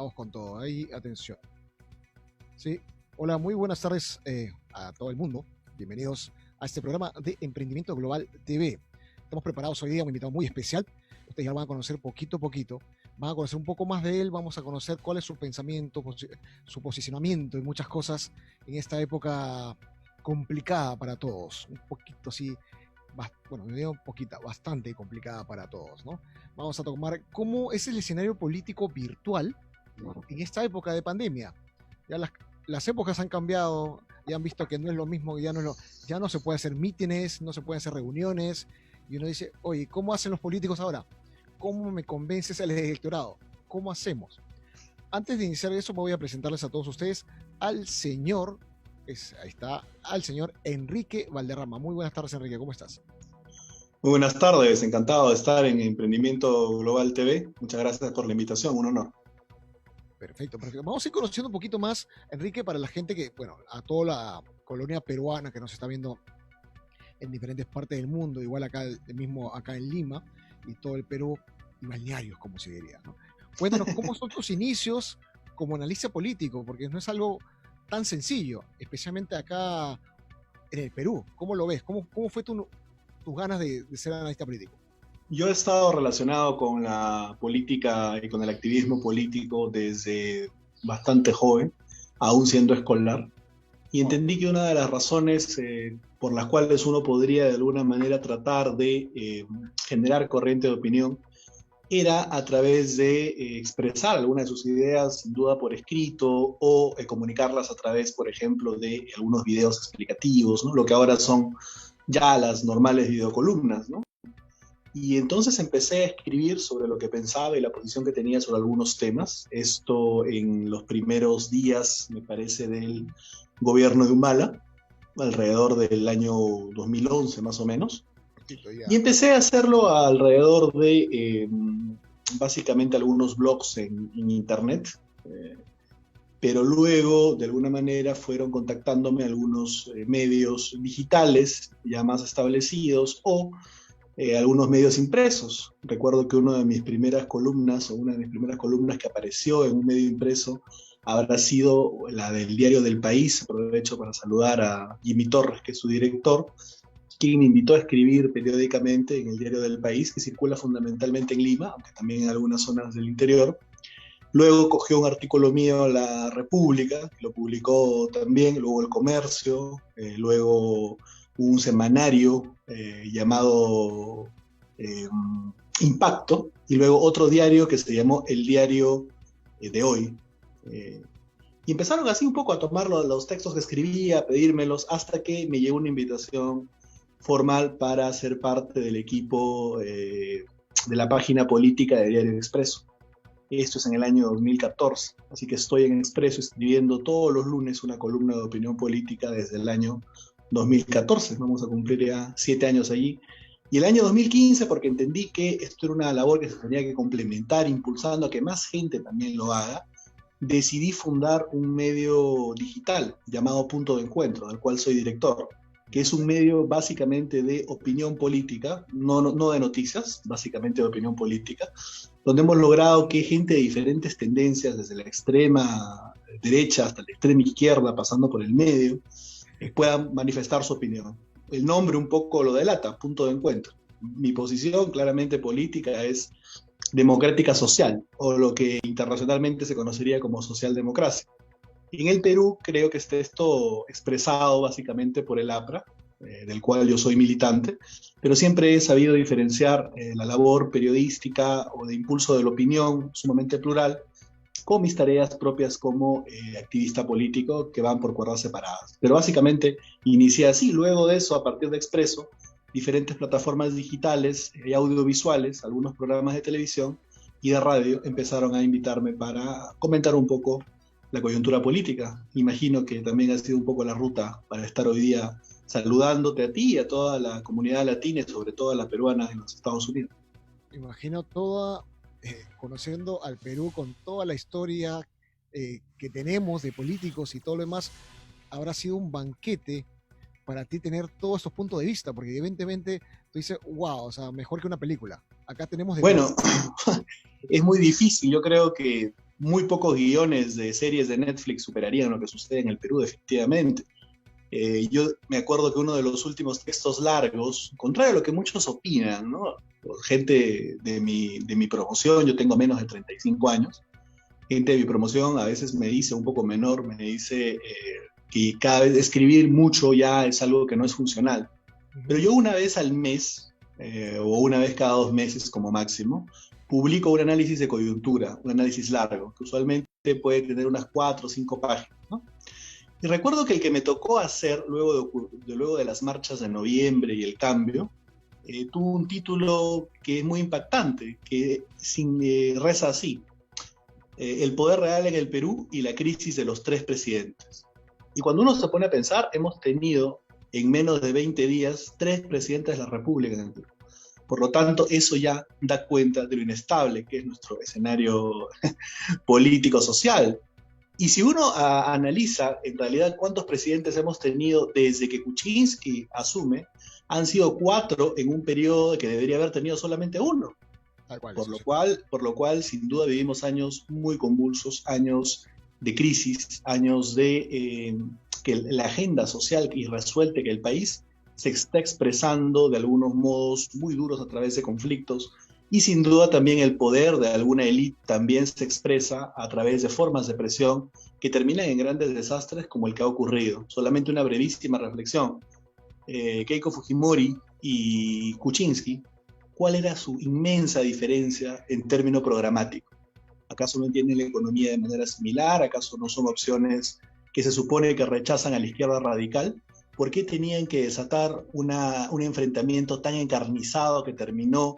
Vamos con todo. Ahí, atención. Sí. Hola, muy buenas tardes a todo el mundo. Bienvenidos a este programa de Emprendimiento Global TV. Estamos preparados hoy día, un invitado muy especial. Ustedes ya lo van a conocer poquito a poquito. Van a conocer un poco más de él. Vamos a conocer cuál es su pensamiento, su posicionamiento y muchas cosas en esta época complicada para todos. Un poquito así, bueno, me digo poquita, bastante complicada para todos, ¿no? Vamos a tomar cómo es el escenario político virtual en esta época de pandemia. Ya las épocas han cambiado, ya han visto que no es lo mismo, ya no se puede hacer mítines, no se pueden hacer reuniones, y uno dice, oye, ¿cómo hacen los políticos ahora? ¿Cómo me convences al electorado? ¿Cómo hacemos? Antes de iniciar eso, me voy a presentarles a todos ustedes al señor, ahí está, al señor Enrique Valderrama. Muy buenas tardes, Enrique, ¿cómo estás? Muy buenas tardes, encantado de estar en Emprendimiento Global TV. Muchas gracias por la invitación, un honor. Perfecto, perfecto. Vamos a ir conociendo un poquito más, Enrique, para la gente que, bueno, a toda la colonia peruana que nos está viendo en diferentes partes del mundo, igual acá mismo acá en Lima y todo el Perú, y balnearios, como se diría, ¿no? Cuéntanos cómo son tus inicios como analista político, porque no es algo tan sencillo, especialmente acá en el Perú. ¿Cómo lo ves? ¿Cómo fue tus ganas de ser analista político? Yo he estado relacionado con la política y con el activismo político desde bastante joven, aún siendo escolar, y entendí que una de las razones por las cuales uno podría de alguna manera tratar de generar corriente de opinión era a través de expresar algunas de sus ideas, sin duda por escrito, o comunicarlas a través, por ejemplo, de algunos videos explicativos, ¿no? Lo que ahora son ya las normales videocolumnas, ¿no? Y entonces empecé a escribir sobre lo que pensaba y la posición que tenía sobre algunos temas. Esto en los primeros días, me parece, del gobierno de Humala, alrededor del año 2011 más o menos. Y empecé a hacerlo alrededor de básicamente algunos blogs en internet. Pero luego, de alguna manera, fueron contactándome algunos medios digitales ya más establecidos o algunos medios impresos. Recuerdo que una de mis primeras columnas que apareció en un medio impreso habrá sido la del diario del País. Aprovecho para saludar a Jimmy Torres, que es su director, quien me invitó a escribir periódicamente en el diario del País, que circula fundamentalmente en Lima, aunque también en algunas zonas del interior. Luego cogió un artículo mío La República, que lo publicó también, luego El Comercio, luego un semanario llamado Impacto, y luego otro diario que se llamó El Diario de Hoy. Y empezaron así un poco a tomar los textos que escribía, a pedírmelos, hasta que me llegó una invitación formal para ser parte del equipo de la página política de Diario Expreso. Esto es en el año 2014, así que estoy en Expreso escribiendo todos los lunes una columna de opinión política desde el año 2014. Vamos a cumplir ya 7 años allí. Y el año 2015, porque entendí que esto era una labor que se tenía que complementar, impulsando a que más gente también lo haga, decidí fundar un medio digital llamado Punto de Encuentro, del cual soy director, que es un medio básicamente de opinión política, no de noticias, básicamente de opinión política, donde hemos logrado que gente de diferentes tendencias, desde la extrema derecha hasta la extrema izquierda, pasando por el medio, puedan manifestar su opinión. El nombre un poco lo delata, Punto de Encuentro. Mi posición claramente política es democrática social, o lo que internacionalmente se conocería como socialdemocracia. En el Perú creo que está esto expresado básicamente por el APRA, del cual yo soy militante, pero siempre he sabido diferenciar la labor periodística o de impulso de la opinión sumamente plural con mis tareas propias como activista político, que van por cuerdas separadas. Pero básicamente inicié así. Luego de eso, a partir de Expreso, diferentes plataformas digitales y audiovisuales, algunos programas de televisión y de radio empezaron a invitarme para comentar un poco la coyuntura política. Imagino que también ha sido un poco la ruta para estar hoy día saludándote a ti y a toda la comunidad latina y sobre todo a la peruana en los Estados Unidos. Imagino conociendo al Perú con toda la historia que tenemos de políticos y todo lo demás, habrá sido un banquete para ti tener todos estos puntos de vista, porque evidentemente tú dices, wow, o sea, mejor que una película. Acá tenemos de bueno, es muy difícil. Yo creo que muy pocos guiones de series de Netflix superarían lo que sucede en el Perú, definitivamente. Yo me acuerdo que uno de los últimos textos largos, contrario a lo que muchos opinan, ¿no? Gente de mi promoción, yo tengo menos de 35 años, gente de mi promoción a veces me dice, un poco menor, me dice que cada vez escribir mucho ya es algo que no es funcional. Pero yo una vez al mes, o una vez cada 2 meses como máximo, publico un análisis de coyuntura, un análisis largo, que usualmente puede tener unas 4 o 5 páginas, ¿no? Y recuerdo que el que me tocó hacer luego de las marchas de noviembre y el cambio, tuvo un título que es muy impactante, que reza así: el poder real en el Perú y la crisis de los 3 presidentes. Y cuando uno se pone a pensar, hemos tenido en menos de 20 días 3 presidentes de la República en el Perú. Por lo tanto, eso ya da cuenta de lo inestable que es nuestro escenario político-social. Y si uno analiza en realidad cuántos presidentes hemos tenido desde que Kuczynski asume, han sido 4 en un periodo que debería haber tenido solamente 1. Por lo cual, sin duda, vivimos años muy convulsos, años de crisis, años de que la agenda social irresuelta que el país se está expresando de algunos modos muy duros a través de conflictos, y sin duda también el poder de alguna élite también se expresa a través de formas de presión que terminan en grandes desastres como el que ha ocurrido. Solamente una brevísima reflexión. Keiko Fujimori y Kuczynski, ¿cuál era su inmensa diferencia en término programático? ¿Acaso no entienden la economía de manera similar? ¿Acaso no son opciones que se supone que rechazan a la izquierda radical? ¿Por qué tenían que desatar un enfrentamiento tan encarnizado que terminó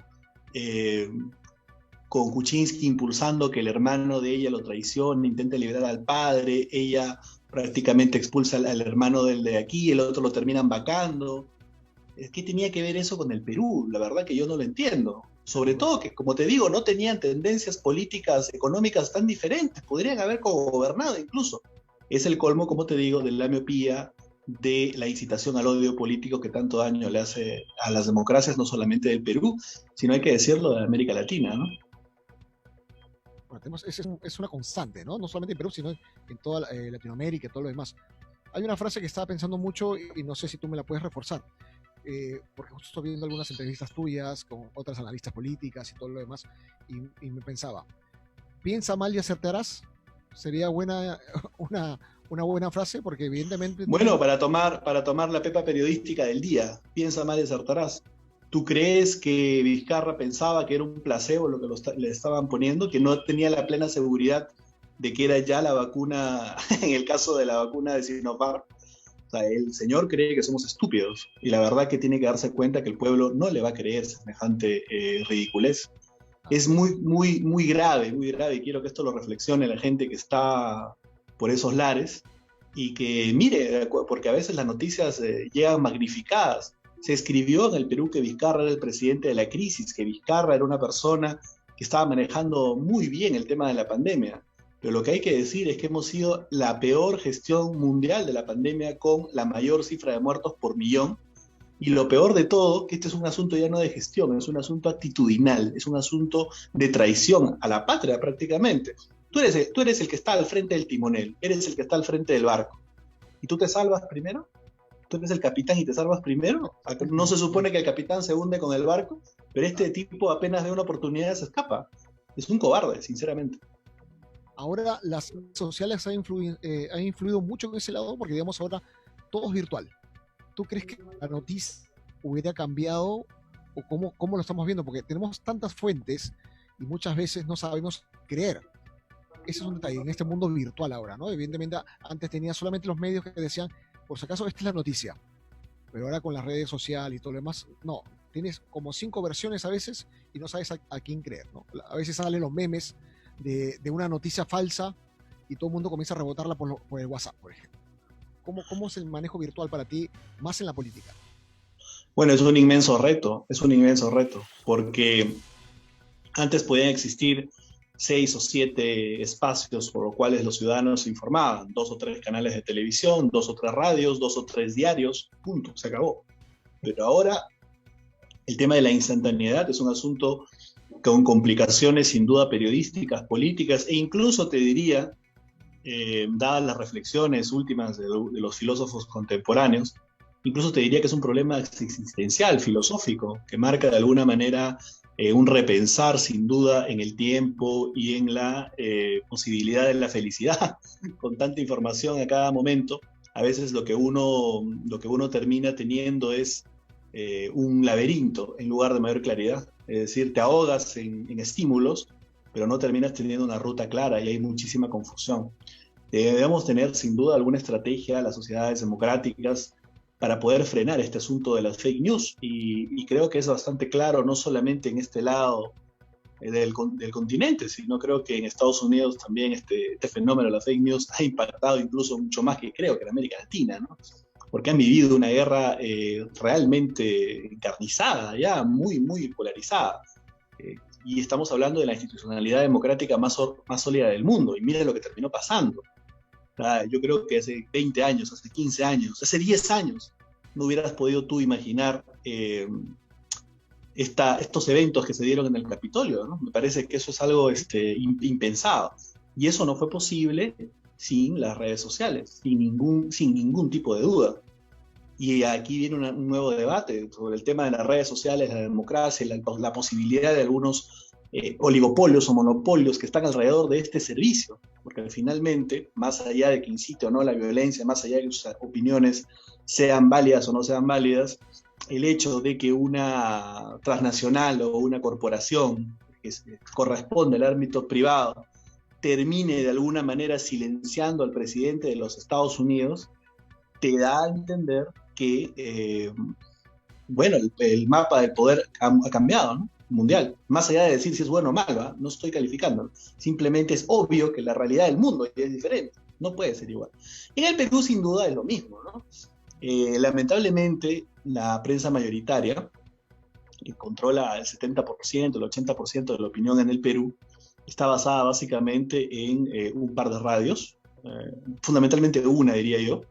con Kuczynski impulsando que el hermano de ella lo traicione, intente liberar al padre, ella prácticamente expulsa al hermano del de aquí, el otro lo terminan vacando? ¿Qué tenía que ver eso con el Perú? La verdad que yo no lo entiendo. Sobre todo que, como te digo, no tenían tendencias políticas, económicas tan diferentes, podrían haber gobernado incluso. Es el colmo, como te digo, de la miopía, de la incitación al odio político que tanto daño le hace a las democracias, no solamente del Perú, sino hay que decirlo de América Latina, ¿no? Bueno, es una constante, ¿no? No solamente en Perú, sino en toda Latinoamérica y todo lo demás. Hay una frase que estaba pensando mucho y no sé si tú me la puedes reforzar, porque justo estoy viendo algunas entrevistas tuyas con otras analistas políticas y todo lo demás, y me pensaba, piensa mal y acertarás. Sería buena una buena frase, porque evidentemente... Bueno, para tomar la pepa periodística del día, piensa mal y acertarás. ¿Tú crees que Vizcarra pensaba que era un placebo lo que le estaban poniendo, que no tenía la plena seguridad de que era ya la vacuna, en el caso de la vacuna de Sinopharm? O sea, el señor cree que somos estúpidos, y la verdad que tiene que darse cuenta que el pueblo no le va a creer semejante ridiculez. Es muy grave, y quiero que esto lo reflexione la gente que está por esos lares, y que mire, porque a veces las noticias llegan magnificadas. Se escribió en el Perú que Vizcarra era el presidente de la crisis, que Vizcarra era una persona que estaba manejando muy bien el tema de la pandemia. Pero lo que hay que decir es que hemos sido la peor gestión mundial de la pandemia, con la mayor cifra de muertos por millón. Y lo peor de todo, que este es un asunto ya no de gestión, es un asunto actitudinal, es un asunto de traición a la patria prácticamente. Tú eres el que está al frente del timonel, eres el que está al frente del barco. ¿Y tú te salvas primero? ¿Tú eres el capitán y te salvas primero? ¿No se supone que el capitán se hunde con el barco? Pero este tipo apenas ve una oportunidad se escapa. Es un cobarde, sinceramente. Ahora las redes sociales han influido mucho en ese lado, porque digamos ahora todo es virtual. ¿Tú crees que la noticia hubiera cambiado, o cómo lo estamos viendo? Porque tenemos tantas fuentes y muchas veces no sabemos creer. Ese es un detalle en este mundo virtual ahora, ¿no? Evidentemente antes tenía solamente los medios que decían, por si acaso, esta es la noticia. Pero ahora con las redes sociales y todo lo demás, no. Tienes como 5 versiones a veces y no sabes a quién creer, ¿no? A veces salen los memes de una noticia falsa y todo el mundo comienza a rebotarla por el WhatsApp, por ejemplo. ¿Cómo es el manejo virtual para ti, más en la política? Bueno, es un inmenso reto, porque antes podían existir 6 o 7 espacios por los cuales los ciudadanos se informaban, 2 o 3 canales de televisión, 2 o 3 radios, 2 o 3 diarios, punto, se acabó. Pero ahora el tema de la instantaneidad es un asunto con complicaciones sin duda periodísticas, políticas, e incluso te diría, dadas las reflexiones últimas de los filósofos contemporáneos, incluso te diría que es un problema existencial, filosófico, que marca de alguna manera un repensar sin duda en el tiempo y en la posibilidad de la felicidad. Con tanta información a cada momento, a veces lo que uno termina teniendo es un laberinto en lugar de mayor claridad. Es decir, te ahogas en estímulos, pero no terminas teniendo una ruta clara y hay muchísima confusión. Debemos tener sin duda alguna estrategia, las sociedades democráticas, para poder frenar este asunto de las fake news. Y creo que es bastante claro, no solamente en este lado del continente, sino creo que en Estados Unidos también este fenómeno de las fake news ha impactado incluso mucho más que creo que en América Latina, ¿no? Porque han vivido una guerra realmente encarnizada, ya muy, muy polarizada. Y estamos hablando de la institucionalidad democrática más sólida del mundo, y mira lo que terminó pasando. Yo creo que hace 20 años, hace 15 años, hace 10 años, no hubieras podido tú imaginar estos eventos que se dieron en el Capitolio, ¿no? Me parece que eso es algo impensado. Y eso no fue posible sin las redes sociales, sin ningún tipo de duda. Y aquí viene un nuevo debate sobre el tema de las redes sociales, la democracia, la posibilidad de algunos oligopolios o monopolios que están alrededor de este servicio, porque finalmente, más allá de que incite o no la violencia, más allá de que sus opiniones sean válidas o no sean válidas, el hecho de que una transnacional o una corporación que corresponde al ámbito privado termine de alguna manera silenciando al presidente de los Estados Unidos, te da a entender que, bueno, el mapa del poder ha cambiado, ¿no? Mundial. Más allá de decir si es bueno o malo, no estoy calificando. Simplemente es obvio que la realidad del mundo es diferente. No puede ser igual. En el Perú, sin duda, es lo mismo, ¿no? Lamentablemente, la prensa mayoritaria, que controla el 70%, el 80% de la opinión en el Perú, está basada básicamente en un par de radios, fundamentalmente una, diría yo,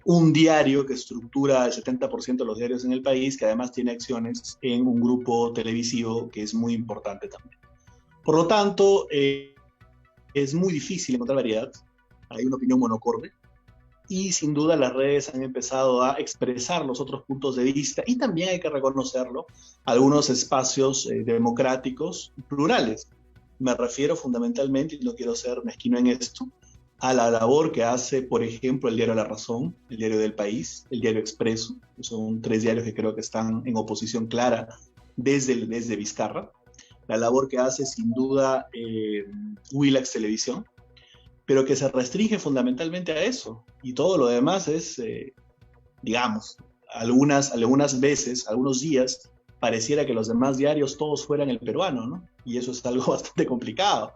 un diario que estructura el 70% de los diarios en el país, que además tiene acciones en un grupo televisivo que es muy importante también. Por lo tanto, es muy difícil encontrar variedad, hay una opinión monocorde, y sin duda las redes han empezado a expresar los otros puntos de vista, y también hay que reconocerlo, algunos espacios democráticos plurales. Me refiero fundamentalmente, y no quiero ser mezquino en esto, a la labor que hace, por ejemplo, el diario La Razón, el diario del País, el diario Expreso, que son 3 diarios que creo que están en oposición clara desde Vizcarra, la labor que hace sin duda Willax Televisión, pero que se restringe fundamentalmente a eso, y todo lo demás es, digamos, algunas veces, algunos días, pareciera que los demás diarios todos fueran el peruano, ¿no? Y eso es algo bastante complicado.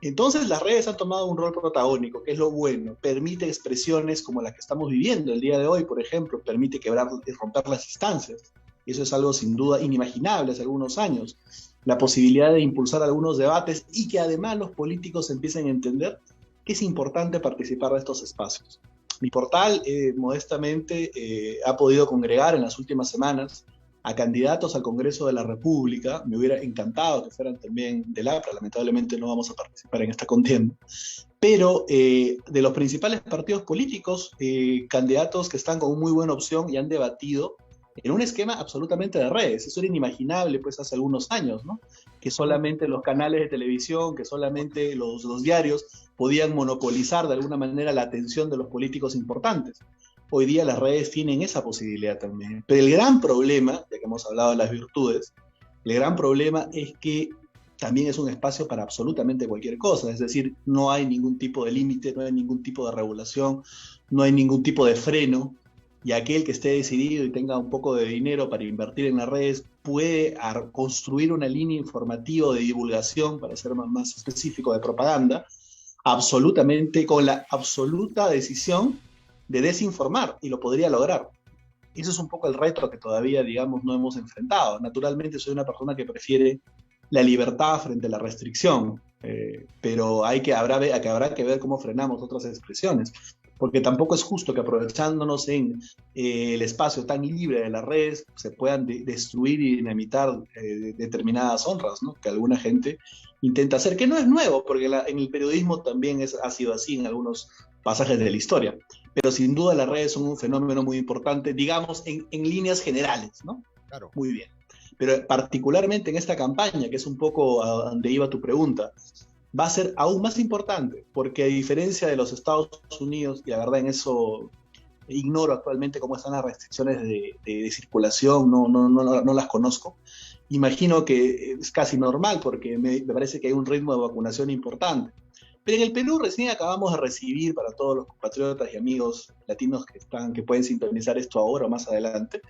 Entonces las redes han tomado un rol protagónico, que es lo bueno, permite expresiones como la que estamos viviendo el día de hoy, por ejemplo, permite quebrar y romper las distancias. Eso es algo sin duda inimaginable hace algunos años. La posibilidad de impulsar algunos debates y que además los políticos empiecen a entender que es importante participar de estos espacios. Mi portal, modestamente, ha podido congregar en las últimas semanas a candidatos al Congreso de la República. Me hubiera encantado que fueran también del APRA, lamentablemente no vamos a participar en esta contienda, pero de los principales partidos políticos, candidatos que están con una muy buena opción y han debatido en un esquema absolutamente de redes. Eso era inimaginable pues hace algunos años, ¿no? Que solamente los canales de televisión, que solamente los diarios podían monopolizar de alguna manera la atención de los políticos importantes. Hoy día las redes tienen esa posibilidad también. Pero el gran problema, ya que hemos hablado de las virtudes, el gran problema es que también es un espacio para absolutamente cualquier cosa. Es decir, no hay ningún tipo de límite, no hay ningún tipo de regulación, no hay ningún tipo de freno. Y aquel que esté decidido y tenga un poco de dinero para invertir en las redes puede construir una línea informativa de divulgación, para ser más específico, de propaganda, absolutamente, con la absoluta decisión de desinformar, y lo podría lograr. Eso es un poco el reto que todavía, digamos, no hemos enfrentado. Naturalmente soy una persona que prefiere la libertad frente a la restricción, pero habrá que ver cómo frenamos otras expresiones. porque tampoco es justo que aprovechándonos en el espacio tan libre de las redes se puedan destruir y dinamitar determinadas honras, ¿no? Que alguna gente intenta hacer, que no es nuevo, porque en el periodismo también ha sido así en algunos pasajes de la historia, pero sin duda las redes son un fenómeno muy importante, digamos, en líneas generales, ¿no? Claro. Muy bien. Pero particularmente en esta campaña, que es un poco a donde iba tu pregunta, va a ser aún más importante, porque a diferencia de los Estados Unidos, y la verdad en eso ignoro actualmente cómo están las restricciones de circulación, no las conozco, imagino que es casi normal, porque me parece que hay un ritmo de vacunación importante. Pero en el Perú recién acabamos de recibir, para todos los compatriotas y amigos latinos que pueden sintonizar esto ahora o más adelante,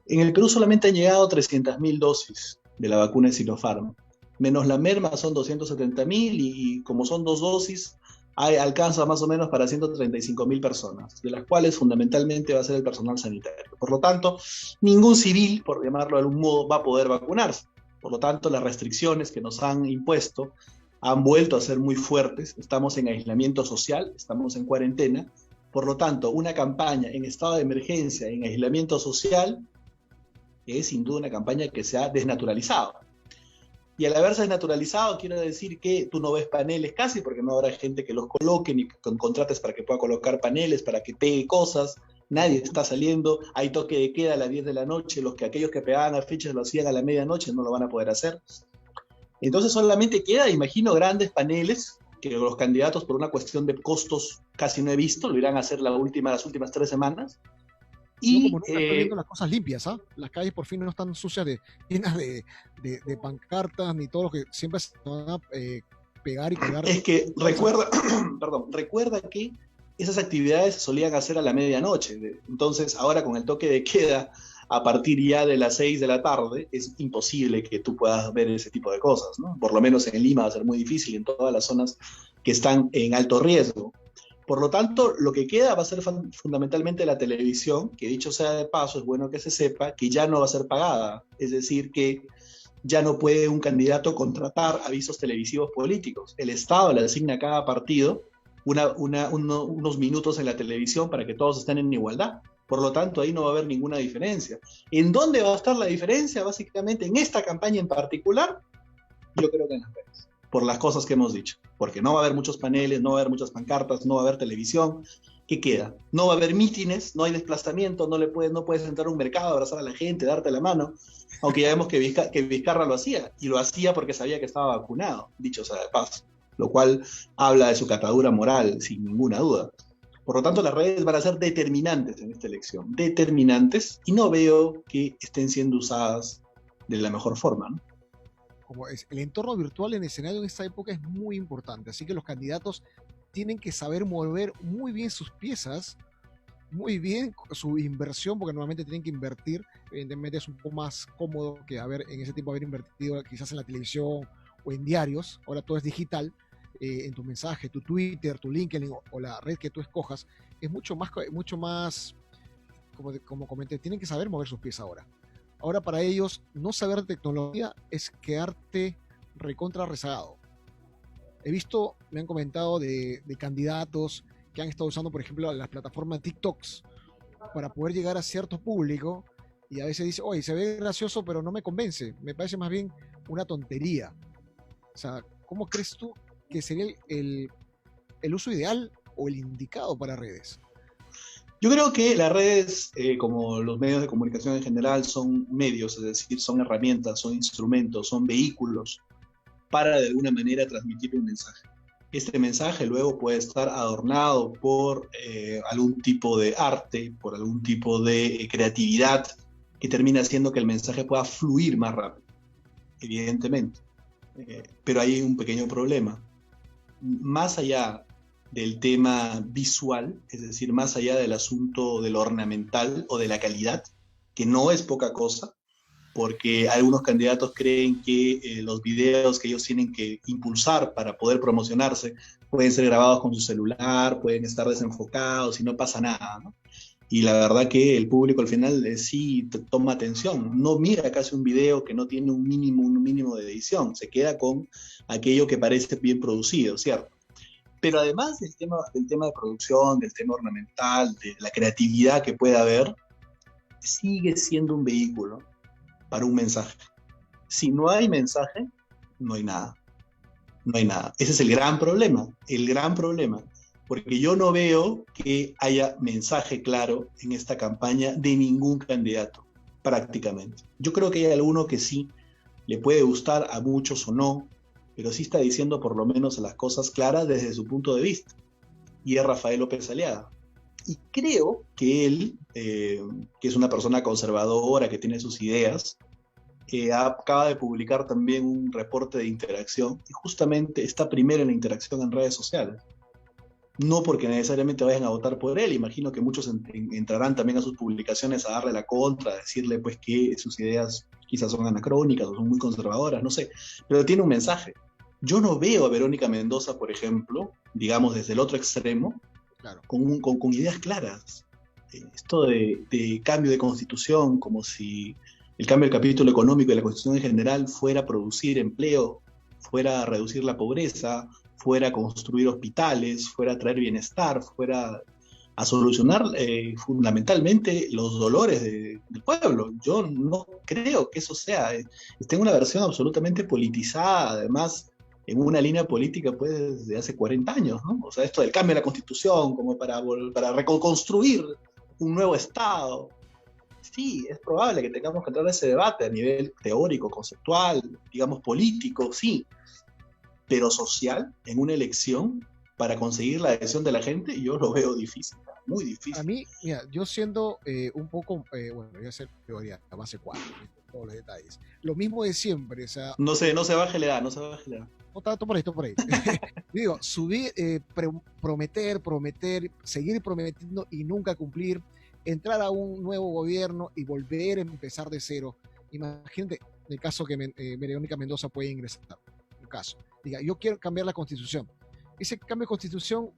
en el Perú solamente han llegado 300.000 dosis de la vacuna de Sinopharm, menos la merma son 270.000 y como son 2 dosis, alcanza más o menos para 135.000 personas, de las cuales fundamentalmente va a ser el personal sanitario. Por lo tanto, ningún civil, por llamarlo de algún modo, va a poder vacunarse. Por lo tanto, las restricciones que nos han impuesto han vuelto a ser muy fuertes. Estamos en aislamiento social, estamos en cuarentena. Por lo tanto, una campaña en estado de emergencia, en aislamiento social, es sin duda una campaña que se ha desnaturalizado. Y al haberse desnaturalizado, quiero decir que tú no ves paneles casi, porque no habrá gente que los coloque, ni contrates para que pueda colocar paneles, para que pegue cosas. Nadie está saliendo, hay toque de queda a las 10 de la noche, aquellos que pegaban afiches lo hacían a la medianoche, no lo van a poder hacer. Entonces solamente queda, imagino, grandes paneles, que los candidatos por una cuestión de costos casi no he visto, lo irán a hacer las últimas 3 semanas. Y como nunca estoy viendo las cosas limpias, ¿ah? Las calles por fin no están sucias, llenas de pancartas, ni todo lo que siempre se van a pegar y colgar. Es que recuerda que esas actividades se solían hacer a la medianoche. Entonces, ahora con el toque de queda, a partir ya de las 6 de la tarde, es imposible que tú puedas ver ese tipo de cosas, ¿no? Por lo menos en Lima va a ser muy difícil, en todas las zonas que están en alto riesgo. Por lo tanto, lo que queda va a ser fundamentalmente la televisión, que dicho sea de paso, es bueno que se sepa que ya no va a ser pagada. Es decir, que ya no puede un candidato contratar avisos televisivos políticos. El Estado le asigna a cada partido unos minutos en la televisión para que todos estén en igualdad. Por lo tanto, ahí no va a haber ninguna diferencia. ¿En dónde va a estar la diferencia? Básicamente, en esta campaña en particular, yo creo que en las redes, por las cosas que hemos dicho. Porque no va a haber muchos paneles, no va a haber muchas pancartas, no va a haber televisión. ¿Qué queda? No va a haber mítines, no hay desplazamiento, no puedes entrar a un mercado, abrazar a la gente, darte la mano. Aunque ya vemos que Vizcarra lo hacía, y lo hacía porque sabía que estaba vacunado, dicho sea de paso, lo cual habla de su catadura moral, sin ninguna duda. Por lo tanto, las redes van a ser determinantes en esta elección, determinantes, y no veo que estén siendo usadas de la mejor forma, ¿no? Como es, el entorno virtual en escenario en esta época es muy importante, así que los candidatos tienen que saber mover muy bien sus piezas, muy bien su inversión, porque normalmente tienen que invertir, evidentemente es un poco más cómodo que en ese tiempo haber invertido quizás en la televisión o en diarios, ahora todo es digital, en tu mensaje, tu Twitter, tu LinkedIn o la red que tú escojas, es mucho más como comenté, tienen que saber mover sus piezas ahora. Ahora para ellos, no saber de tecnología es quedarte recontra rezagado. He visto, me han comentado de candidatos que han estado usando, por ejemplo, las plataformas TikToks para poder llegar a cierto público y a veces dice, oye, se ve gracioso, pero no me convence. Me parece más bien una tontería. O sea, ¿cómo crees tú que sería el uso ideal o el indicado para redes? Yo creo que las redes, como los medios de comunicación en general, son medios, es decir, son herramientas, son instrumentos, son vehículos para de alguna manera transmitir un mensaje. Este mensaje luego puede estar adornado por algún tipo de arte, por algún tipo de creatividad que termina haciendo que el mensaje pueda fluir más rápido, evidentemente. Pero hay un pequeño problema. Más allá del tema visual, es decir, más allá del asunto de lo ornamental o de la calidad, que no es poca cosa, porque algunos candidatos creen que los videos que ellos tienen que impulsar para poder promocionarse pueden ser grabados con su celular, pueden estar desenfocados y no pasa nada, ¿no? Y la verdad que el público al final sí toma atención, no mira casi un video que no tiene un mínimo de edición, se queda con aquello que parece bien producido, ¿cierto? Pero además del tema de producción, del tema ornamental, de la creatividad que pueda haber, sigue siendo un vehículo para un mensaje. Si no hay mensaje, no hay nada. No hay nada. Ese es el gran problema, porque yo no veo que haya mensaje claro en esta campaña de ningún candidato, prácticamente. Yo creo que hay alguno que sí le puede gustar a muchos o no, pero sí está diciendo por lo menos las cosas claras desde su punto de vista, y es Rafael López Aliaga. Y creo que él, que es una persona conservadora, que tiene sus ideas, acaba de publicar también un reporte de interacción y justamente está primero en la interacción en redes sociales. No porque necesariamente vayan a votar por él, imagino que muchos entrarán también a sus publicaciones a darle la contra, a decirle pues que sus ideas quizás son anacrónicas o son muy conservadoras, no sé, pero tiene un mensaje. Yo no veo a Verónica Mendoza, por ejemplo, digamos desde el otro extremo, Claro. con ideas claras. Esto de cambio de constitución, como si el cambio del capítulo económico de la constitución en general fuera a producir empleo, fuera a reducir la pobreza, fuera a construir hospitales, fuera a traer bienestar, fuera a solucionar fundamentalmente los dolores del pueblo. Yo no creo que eso sea. Tengo una versión absolutamente politizada, además en una línea política pues desde hace 40 años, ¿no? O sea, esto del cambio de la constitución como para reconstruir un nuevo Estado. Sí, es probable que tengamos que entrar a ese debate a nivel teórico, conceptual, digamos político, sí, pero social, en una elección, para conseguir la adhesión de la gente, yo lo veo difícil, muy difícil. A mí, mira, yo siendo un poco, bueno, voy a hacer teoría, la base 4, todos los detalles. Lo mismo de siempre, o sea, no se baje la edad, no se baje la edad. no tanto por esto, por ahí. Digo, subir, prometer, seguir prometiendo y nunca cumplir, entrar a un nuevo gobierno y volver a empezar de cero. Imagínate el caso que Verónica Mendoza puede ingresar. Un caso. Diga, yo quiero cambiar la constitución. Ese cambio de constitución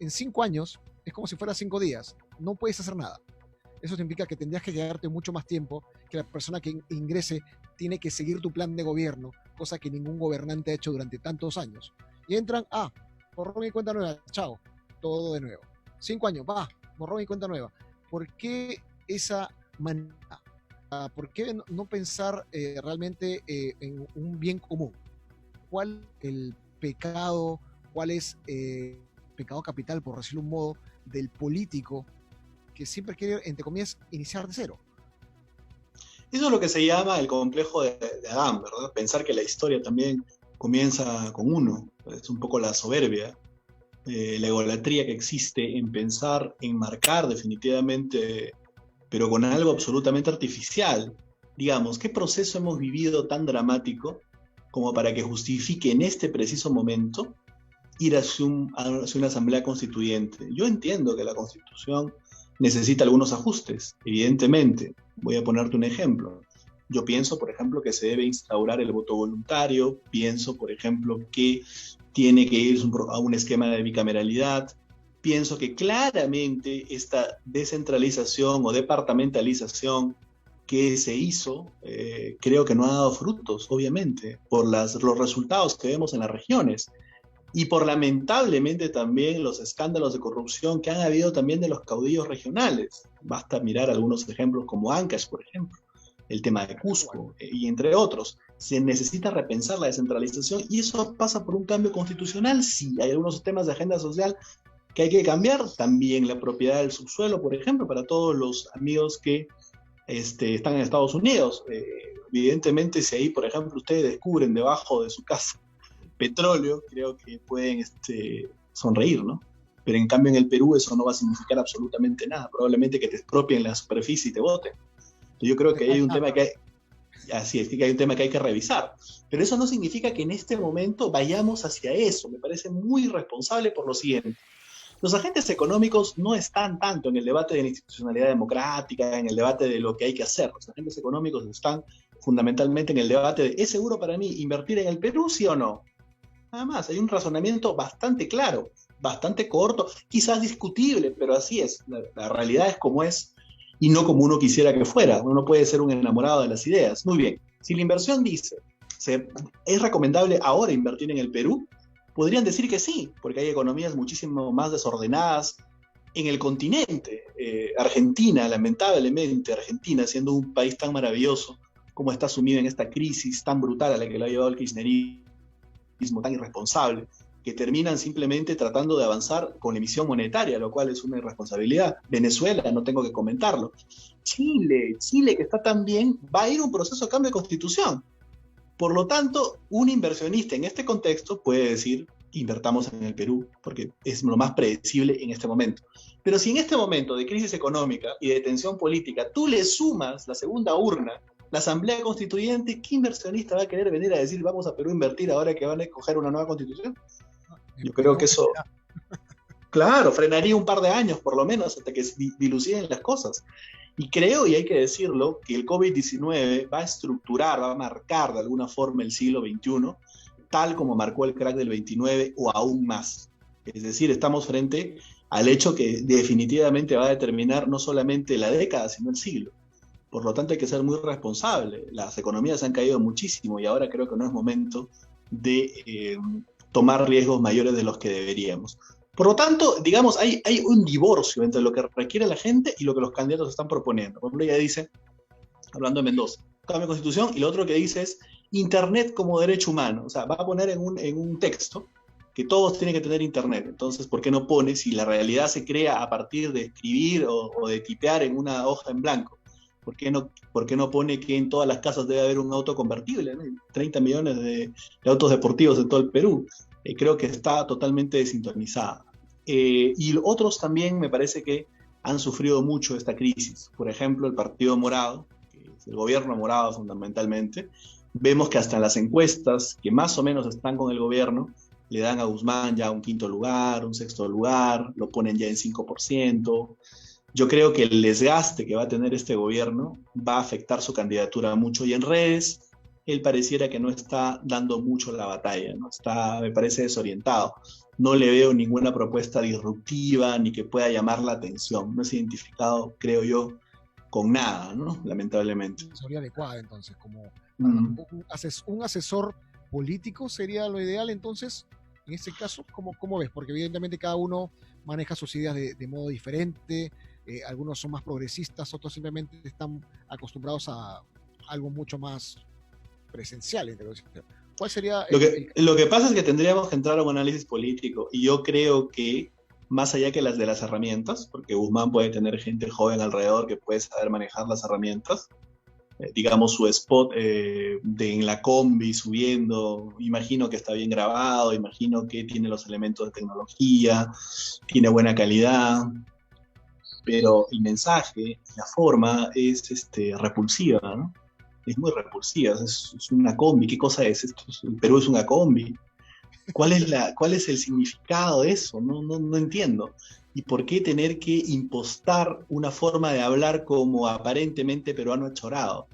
en 5 años es como si fuera 5 días. No puedes hacer nada. Eso significa que tendrías que quedarte mucho más tiempo, que la persona que ingrese tiene que seguir tu plan de gobierno, cosa que ningún gobernante ha hecho durante tantos años. Y entran, borrón y cuenta nueva, chao, todo de nuevo. 5 años, borrón y cuenta nueva. ¿Por qué esa manera? ¿Por qué no pensar realmente en un bien común? ¿Cuál es el pecado? ¿Cuál es el pecado capital, por decirlo de un modo, del político que siempre quiere, entre comillas, iniciar de cero? Eso es lo que se llama el complejo de Adán, ¿verdad? Pensar que la historia también comienza con uno. Es un poco la soberbia, la egolatría que existe en pensar, en marcar definitivamente, pero con algo absolutamente artificial. Digamos, ¿qué proceso hemos vivido tan dramático como para que justifique en este preciso momento ir hacia una asamblea constituyente? Yo entiendo que la Constitución necesita algunos ajustes, evidentemente. Voy a ponerte un ejemplo. Yo pienso, por ejemplo, que se debe instaurar el voto voluntario, pienso, por ejemplo, que tiene que ir a un esquema de bicameralidad, pienso que claramente esta descentralización o departamentalización que se hizo, creo que no ha dado frutos, obviamente, por los resultados que vemos en las regiones. Y por lamentablemente también los escándalos de corrupción que han habido también de los caudillos regionales. Basta mirar algunos ejemplos como Ancash, por ejemplo, el tema de Cusco, y entre otros. Se necesita repensar la descentralización y eso pasa por un cambio constitucional. Sí, hay algunos temas de agenda social que hay que cambiar. También la propiedad del subsuelo, por ejemplo, para todos los amigos que están en Estados Unidos. Evidentemente, si ahí, por ejemplo, ustedes descubren debajo de su casa petróleo, creo que pueden sonreír, ¿no? Pero en cambio en el Perú eso no va a significar absolutamente nada, probablemente que te expropien la superficie y te voten. Yo creo que hay un tema que hay un tema que hay que revisar, pero eso no significa que en este momento vayamos hacia eso. Me parece muy irresponsable por lo siguiente: los agentes económicos no están tanto en el debate de la institucionalidad democrática, en el debate de lo que hay que hacer. Los agentes económicos están fundamentalmente en el debate de ¿es seguro para mí invertir en el Perú, sí o no? Nada más, hay un razonamiento bastante claro, bastante corto, quizás discutible, pero así es. La realidad es como es y no como uno quisiera que fuera. Uno no puede ser un enamorado de las ideas. Muy bien, si la inversión dice, ¿es recomendable ahora invertir en el Perú? podrían decir que sí, porque hay economías muchísimo más desordenadas en el continente. Argentina, lamentablemente, Argentina, siendo un país tan maravilloso, como está sumido en esta crisis tan brutal a la que lo ha llevado el kirchnerismo, tan irresponsable, que terminan simplemente tratando de avanzar con la emisión monetaria, lo cual es una irresponsabilidad. Venezuela, no tengo que comentarlo. Chile, que está tan bien, va a ir a un proceso de cambio de constitución. Por lo tanto, un inversionista en este contexto puede decir, invertamos en el Perú, porque es lo más predecible en este momento. Pero si en este momento de crisis económica y de tensión política tú le sumas la segunda urna, la Asamblea Constituyente, ¿qué inversionista va a querer venir a decir vamos a Perú a invertir ahora que van a escoger una nueva constitución? Yo creo que eso, claro, frenaría un par de años por lo menos hasta que se diluciden las cosas. Y creo, y hay que decirlo, que el COVID-19 va a estructurar, va a marcar de alguna forma el siglo XXI, tal como marcó el crack del 29 o aún más. Es decir, estamos frente al hecho que definitivamente va a determinar no solamente la década, sino el siglo. Por lo tanto, hay que ser muy responsable. Las economías han caído muchísimo y ahora creo que no es momento de tomar riesgos mayores de los que deberíamos. Por lo tanto, digamos, hay un divorcio entre lo que requiere la gente y lo que los candidatos están proponiendo. Por ejemplo, ella dice, hablando de Mendoza, cambio de constitución, y lo otro que dice es Internet como derecho humano. O sea, va a poner en un texto que todos tienen que tener Internet. Entonces, ¿por qué no pone si la realidad se crea a partir de escribir o de tipear en una hoja en blanco? ¿Por qué no pone que en todas las casas debe haber un auto convertible, ¿no? 30 millones de autos deportivos en todo el Perú. Creo que está totalmente desintonizada. Y otros también me parece que han sufrido mucho esta crisis. Por ejemplo, el Partido Morado, que es el gobierno morado fundamentalmente. Vemos que hasta en las encuestas, que más o menos están con el gobierno, le dan a Guzmán ya un quinto lugar, un sexto lugar, lo ponen ya en 5%. Yo creo que el desgaste que va a tener este gobierno va a afectar su candidatura mucho, y en redes él pareciera que no está dando mucho la batalla, ¿no? Está, me parece, desorientado. No le veo ninguna propuesta disruptiva ni que pueda llamar la atención. No es identificado, creo yo, con nada, ¿no? Lamentablemente. Sería adecuada, entonces, como un asesor político sería lo ideal, entonces, en este caso, ¿cómo ves? Porque evidentemente cada uno maneja sus ideas de modo diferente. Algunos son más progresistas, otros simplemente están acostumbrados a algo mucho más presencial. ¿Cuál sería lo que pasa es que tendríamos que entrar a un análisis político, y yo creo que más allá que las de las herramientas, porque Guzmán puede tener gente joven alrededor que puede saber manejar las herramientas, digamos su spot en la combi subiendo, imagino que está bien grabado, imagino que tiene los elementos de tecnología, tiene buena calidad, pero el mensaje, la forma es repulsiva, ¿no? Es muy repulsiva, es una combi. ¿Qué cosa es esto? El Perú es una combi. ¿Cuál es el significado de eso? No entiendo. ¿Y por qué tener que impostar una forma de hablar como aparentemente peruano achorado?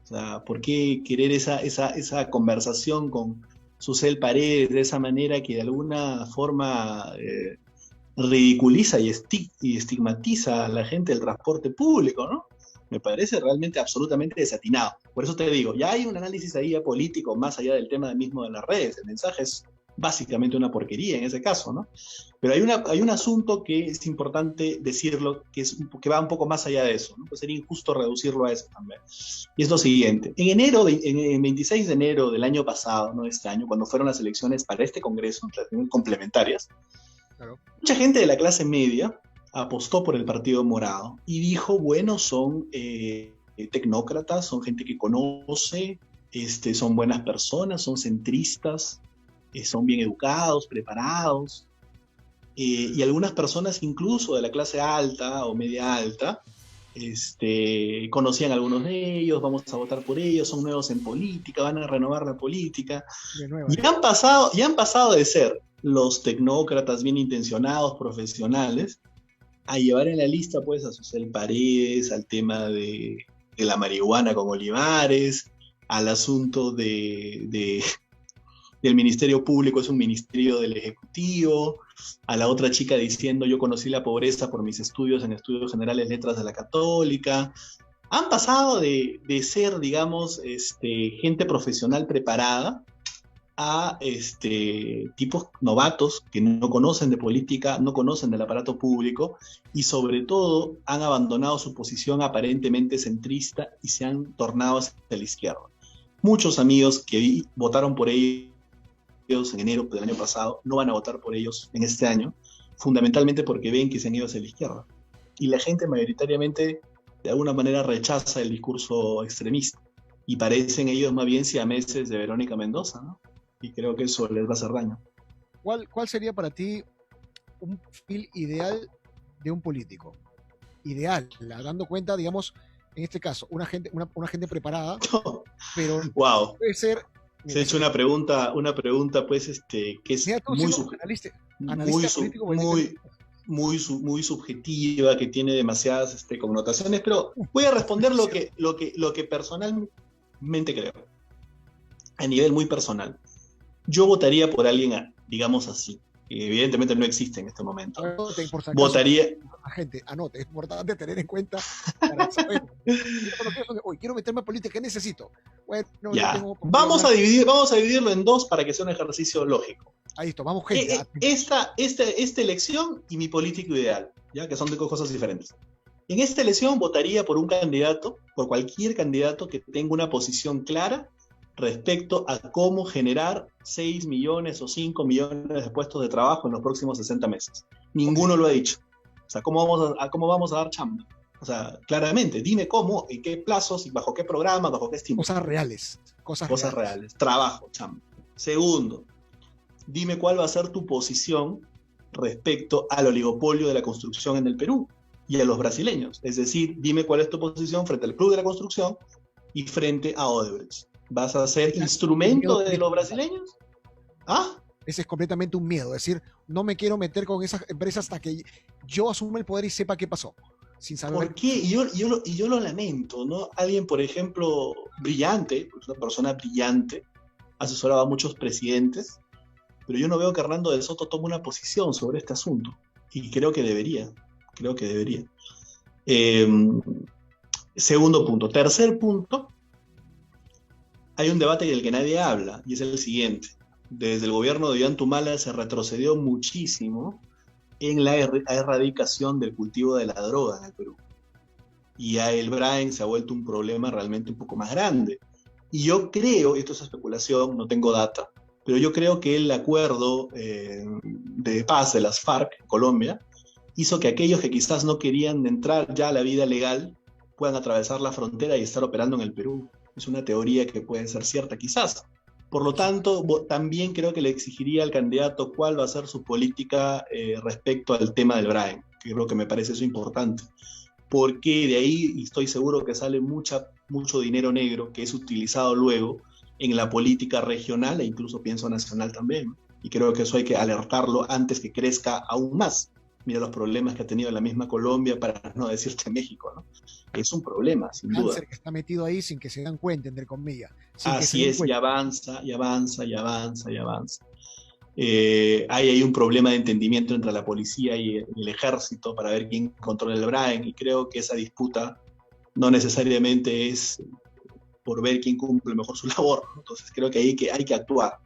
O sea, ¿por qué querer esa conversación con Susel Paredes de esa manera que de alguna forma ridiculiza y estigmatiza a la gente del transporte público, ¿no? Me parece realmente absolutamente desatinado. Por eso te digo, ya hay un análisis ahí político más allá del tema mismo de las redes. El mensaje es básicamente una porquería en ese caso, ¿no? Pero hay un asunto que es importante decirlo, que va un poco más allá de eso, ¿no? Pues sería injusto reducirlo a eso también. Y es lo siguiente. En el 26 de enero del año pasado, no este año, cuando fueron las elecciones para este Congreso, las elecciones complementarias, claro, mucha gente de la clase media apostó por el Partido Morado y dijo, bueno, son tecnócratas, son gente que conoce, son buenas personas, son centristas, son bien educados, preparados, y algunas personas incluso de la clase alta o media alta conocían a algunos de ellos, vamos a votar por ellos, son nuevos en política, van a renovar la política, y han pasado de ser los tecnócratas bien intencionados, profesionales, a llevar en la lista pues a Susel Paredes, al tema de la marihuana con Olivares, al asunto del Ministerio Público, es un ministerio del Ejecutivo, a la otra chica diciendo yo conocí la pobreza por mis estudios en Estudios Generales Letras de la Católica. Han pasado de ser, digamos, gente profesional preparada a tipos novatos que no conocen de política, no conocen del aparato público y sobre todo han abandonado su posición aparentemente centrista y se han tornado hacia la izquierda. Muchos amigos que votaron por ellos en enero del año pasado no van a votar por ellos en este año, fundamentalmente porque ven que se han ido hacia la izquierda. Y la gente mayoritariamente de alguna manera rechaza el discurso extremista y parecen ellos más bien siameses de Verónica Mendoza, ¿no? Y creo que eso les va a hacer daño. ¿Cuál sería para ti un perfil ideal de un político? Ideal, dando cuenta, digamos, en este caso, una gente preparada, pero wow. puede ser... Se ha hecho una pregunta pues, que es muy subjetiva, que tiene demasiadas connotaciones, pero voy a responder lo que personalmente creo, a nivel muy personal. Yo votaría por alguien, digamos así, que evidentemente no existe en este momento. Votaría... La gente, anote, es importante tener en cuenta para saber. Quiero meterme a política, ¿qué necesito? Bueno, ya. Vamos a dividirlo en dos para que sea un ejercicio lógico. Ahí está, vamos, gente. Esta elección y mi político ideal, ya que son de cosas diferentes. En esta elección votaría por un candidato, por cualquier candidato que tenga una posición clara respecto a cómo generar 6 millones o 5 millones de puestos de trabajo en los próximos 60 meses. Ninguno lo ha dicho. O sea, ¿cómo vamos a dar chamba? O sea, claramente, dime cómo, en qué plazos, y bajo qué programa, bajo qué estímulo. Cosas reales. Cosas reales. Trabajo, chamba. Segundo, dime cuál va a ser tu posición respecto al oligopolio de la construcción en el Perú y a los brasileños. Es decir, dime cuál es tu posición frente al Club de la Construcción y frente a Odebrecht. ¿Vas a ser instrumento de los brasileños? ¿Ah? Ese es completamente un miedo. Es decir, no me quiero meter con esas empresas hasta que yo asuma el poder y sepa qué pasó. Sin saber. ¿Por qué? Y yo lo lamento, ¿no? Alguien, por ejemplo, brillante, una persona brillante, asesoraba a muchos presidentes, pero yo no veo que Hernando de Soto tome una posición sobre este asunto. Y creo que debería. Segundo punto. Tercer punto. Hay un debate del que nadie habla, y es el siguiente. Desde el gobierno de Ollanta se retrocedió muchísimo en la erradicación del cultivo de la droga en el Perú. Y a el Brain se ha vuelto un problema realmente un poco más grande. Y yo creo, esto es especulación, no tengo data, pero yo creo que el acuerdo de paz de las FARC en Colombia hizo que aquellos que quizás no querían entrar ya a la vida legal puedan atravesar la frontera y estar operando en el Perú. Es una teoría que puede ser cierta quizás. Por lo tanto, también creo que le exigiría al candidato cuál va a ser su política respecto al tema del Brain, que creo que me parece eso importante. Porque de ahí estoy seguro que sale mucho dinero negro que es utilizado luego en la política regional e incluso pienso nacional también. Y creo que eso hay que alertarlo antes que crezca aún más. Mira los problemas que ha tenido la misma Colombia, para no decirte México, ¿no? Es un problema, sin duda. Que está metido ahí sin que se dan cuenta, entre comillas. Así es, y avanza. Hay ahí un problema de entendimiento entre la policía y el ejército para ver quién controla el Brain, y creo que esa disputa no necesariamente es por ver quién cumple mejor su labor, ¿no? Entonces creo que hay que actuar.